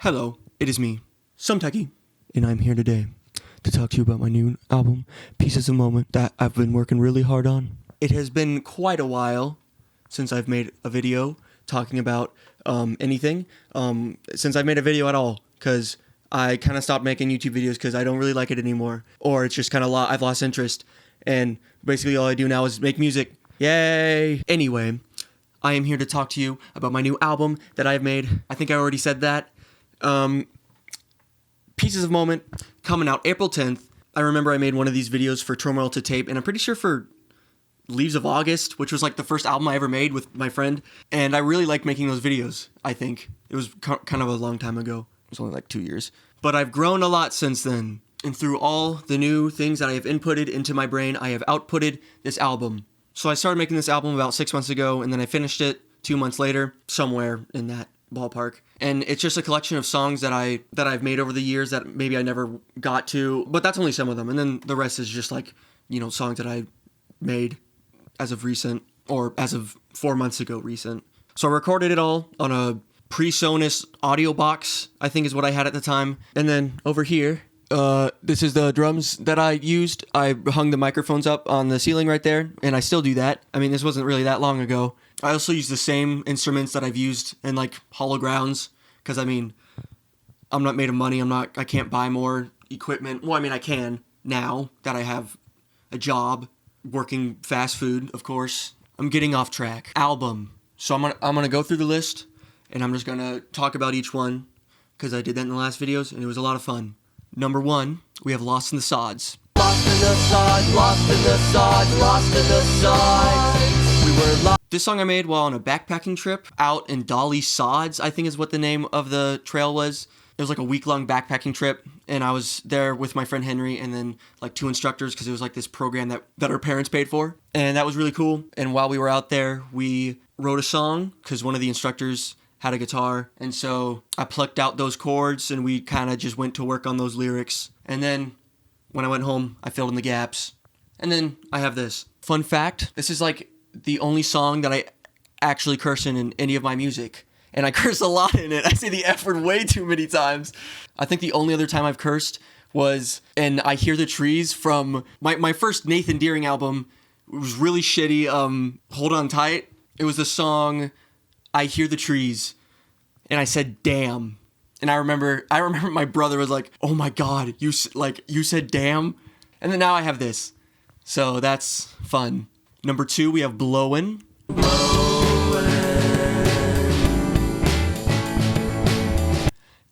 Hello, it is me, Some Techie, and I'm here today to talk to you about my new album, Pieces of Moment, that I've been working really hard on. It has been quite a while since I've made a video talking about anything, since I've made a video at all, because I kind of stopped making YouTube videos because I don't really like it anymore, or it's just kind of I've lost interest, and basically all I do now is make music. Yay! Anyway, I am here to talk to you about my new album that I've made. I think I already said that. Pieces of Moment, coming out April 10th. I remember I made one of these videos for Turmoil to Tape, and I'm pretty sure for Leaves of August, which was like the first album I ever made with my friend, and I really liked making those videos, I think. It was kind of a long time ago. It was only like 2 years. But I've grown a lot since then, and through all the new things that I have inputted into my brain, I have outputted this album. So I started making this album about 6 months ago, and then I finished it 2 months later, somewhere in that ballpark. And it's just a collection of songs that I've made over the years that maybe I never got to, but that's only some of them. And then the rest is just like, songs that I made as of recent, or as of 4 months ago recent. So I recorded it all on a PreSonus audio box, I think is what I had at the time. And then over here, this is the drums that I used. I hung the microphones up on the ceiling right there, and I still do that. I mean, this wasn't really that long ago. I also use the same instruments that I've used in like Hollow Grounds, because I mean, I'm not made of money. I can't buy more equipment. Well, I mean, I can now that I have a job working fast food, of course. I'm getting off track. Album. So I'm gonna go through the list, and I'm just gonna talk about each one, because I did that in the last videos, and it was a lot of fun. Number 1, we have Lost in the Sods. Lost in the sods, lost in the sods, lost in the sods. We were lost. This song I made while on a backpacking trip out in Dolly Sods, I think is what the name of the trail was. It was like a week-long backpacking trip, and I was there with my friend Henry and then like 2 instructors, because it was like this program that our parents paid for, and that was really cool. And while we were out there, we wrote a song, because one of the instructors had a guitar, and so I plucked out those chords, and we kind of just went to work on those lyrics. And then when I went home, I filled in the gaps. And then I have this. Fun fact, this is like the only song that I actually curse in any of my music. And I curse a lot in it. I say the F word way too many times. I think the only other time I've cursed was in I Hear the Trees from my first Nathan Deering album. It was really shitty. Hold On Tight. It was the song I Hear the Trees. And I said, damn. And I remember my brother was like, oh my God, you said damn? And then now I have this. So that's fun. Number 2, we have Blowin'.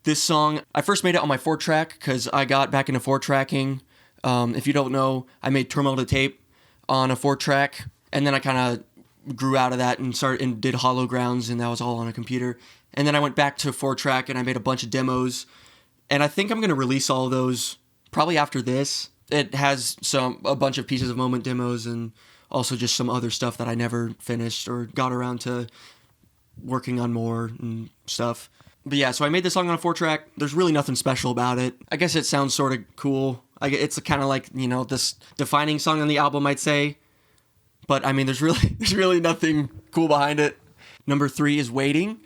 This song, I first made it on my 4-track because I got back into 4-tracking. If you don't know, I made Turmoil to Tape on a 4-track, and then I kind of grew out of that and did Hollow Grounds, and that was all on a computer. And then I went back to 4-track, and I made a bunch of demos, and I think I'm going to release all of those probably after this. It has a bunch of Pieces of Moment demos, and also just some other stuff that I never finished or got around to working on more and stuff. But yeah, so I made this song on a 4-track. There's really nothing special about it. I guess it sounds sort of cool. It's kind of like, this defining song on the album, I'd say. But I mean, there's really nothing cool behind it. Number 3 is Waiting.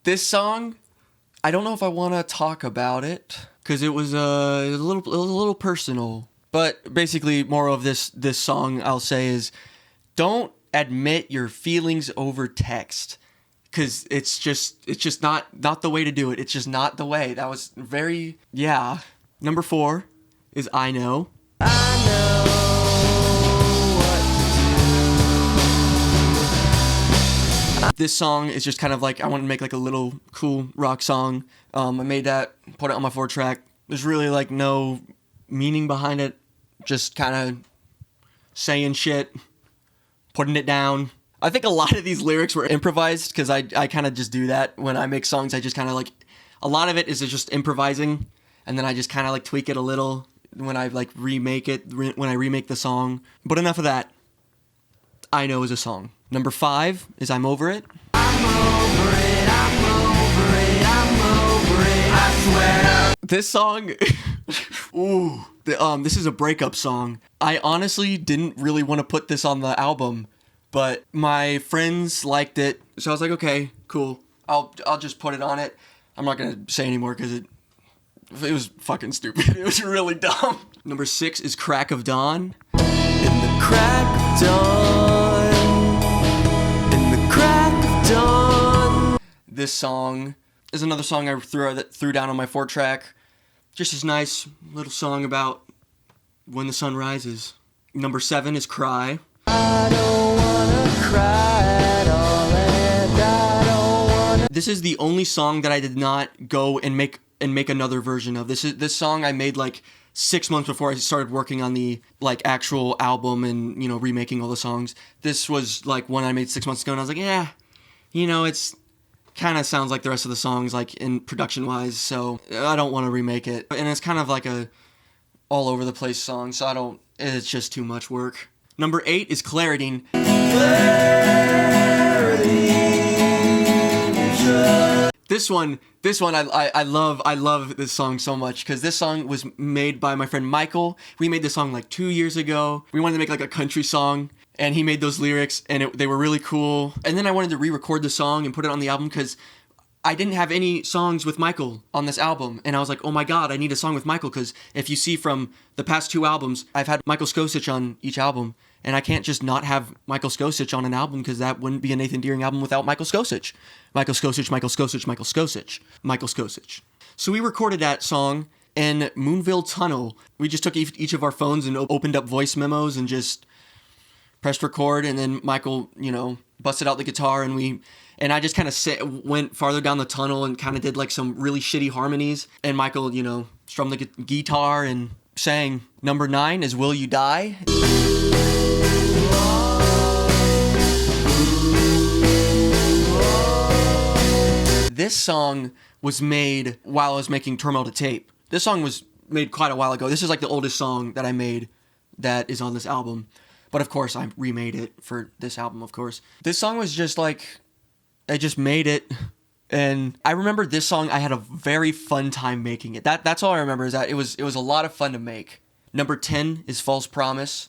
This song, I don't know if I want to talk about it, because it was a little personal. But basically, more of this song I'll say is, don't admit your feelings over text, because it's just not the way to do it. It's just not the way. That was very, yeah. Number 4 is I Know. I know what to do. This song is just kind of like, I want to make like a little cool rock song. I made that, put it on my 4-track. There's really like no meaning behind it. Just kind of saying shit, putting it down. I think a lot of these lyrics were improvised, because I kind of just do that when I make songs. I just kind of like, a lot of it is just improvising, and then I just kind of like tweak it a little when I like remake the song. But enough of that. I Know is a song. Number 5 is I'm Over It. I'm over it, I'm over it, I'm over it, I swear. This song, this is a breakup song. I honestly didn't really want to put this on the album, but my friends liked it, so I was like, okay, cool. I'll just put it on it. I'm not gonna say anymore because it was fucking stupid. It was really dumb. Number 6 is Crack of Dawn. In the crack of dawn, in the crack of dawn. This song is another song I threw down on my 4-track. Just a nice little song about when the sun rises. Number 7 is Cry. I don't wanna cry at all, and I don't wanna... This is the only song that I did not go and make another version of. This song I made like 6 months before I started working on the like actual album and, you know, remaking all the songs. This was like one I made 6 months ago, and I was like, yeah, you know, it's kind of sounds like the rest of the songs, like in production wise, so I don't want to remake it. And it's kind of like a all over the place song, so it's just too much work. Number 8 is Clarity. This one, I love this song so much because this song was made by my friend Michael. We made this song like 2 years ago. We wanted to make like a country song, and he made those lyrics, and they were really cool. And then I wanted to re-record the song and put it on the album because I didn't have any songs with Michael on this album. And I was like, oh my God, I need a song with Michael, because if you see from the past 2 albums, I've had Michael Skosich on each album. And I can't just not have Michael Skosich on an album, because that wouldn't be a Nathan Deering album without Michael Skosich. Michael Skosich, Michael Skosich, Michael Skosich, Michael Skosich. So we recorded that song in Moonville Tunnel. We just took each of our phones and opened up voice memos and just pressed record. And then Michael, you know, busted out the guitar, and I just kind of went farther down the tunnel and kind of did like some really shitty harmonies. And Michael, you know, strummed the guitar and sang. Number 9 is Will You Die? This song was made while I was making Turmoil to Tape. This song was made quite a while ago. This is like the oldest song that I made that is on this album. But of course, I remade it for this album, of course. This song was just like, I just made it. And I remember this song, I had a very fun time making it. That's all I remember, is that it was a lot of fun to make. Number 10 is False Promise.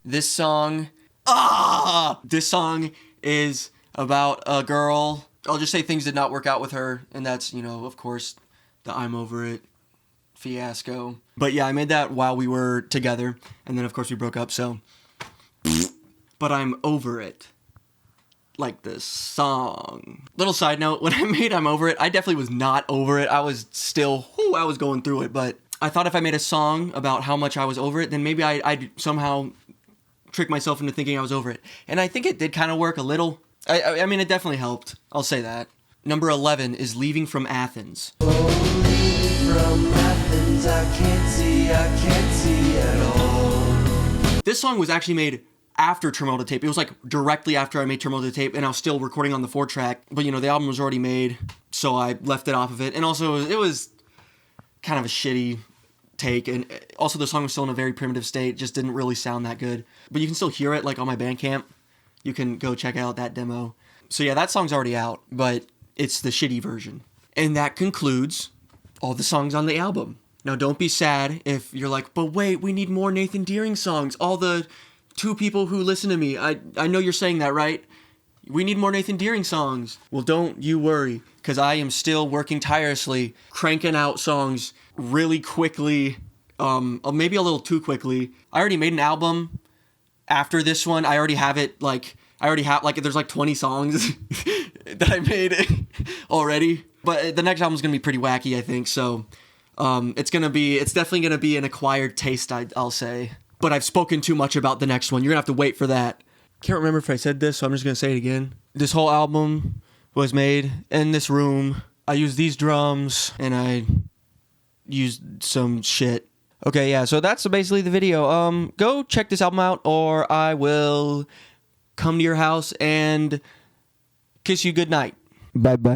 This song is about a girl. I'll just say things did not work out with her, and that's, you know, of course, the I'm Over It fiasco. But yeah, I made that while we were together, and then of course we broke up, so. But I'm over it. Like this song. Little side note, when I made I'm Over It, I definitely was not over it. I was still, I was going through it, but I thought if I made a song about how much I was over it, then maybe I'd somehow trick myself into thinking I was over it. And I think it did kind of work a little. I mean, it definitely helped. I'll say that. Number 11 is Leaving from Athens. Oh, leaving from Athens, I can't see at all. This song was actually made after Turmoil to Tape. It was like directly after I made Turmoil to Tape, and I was still recording on the 4-track. But, you know, the album was already made, so I left it off of it. And also, it was kind of a shitty take, and also the song was still in a very primitive state. It just didn't really sound that good. But you can still hear it, like, on my Bandcamp. You can go check out that demo. So yeah, that song's already out, but it's the shitty version. And that concludes all the songs on the album. Now, don't be sad if you're like, but wait, we need more Nathan Deering songs. All the 2 people who listen to me, I know you're saying that, right? We need more Nathan Deering songs. Well, don't you worry, because I am still working tirelessly, cranking out songs really quickly, maybe a little too quickly. I already made an album after this one. I already have it, there's like 20 songs that I made already. But the next album's gonna be pretty wacky, I think, so it's definitely gonna be an acquired taste, I'll say. But I've spoken too much about the next one. You're gonna have to wait for that. Can't remember if I said this, so I'm just gonna say it again. This whole album was made in this room. I used these drums, and I used some shit. Okay, yeah, so that's basically the video. Go check this album out, or I will come to your house and kiss you goodnight. Bye-bye.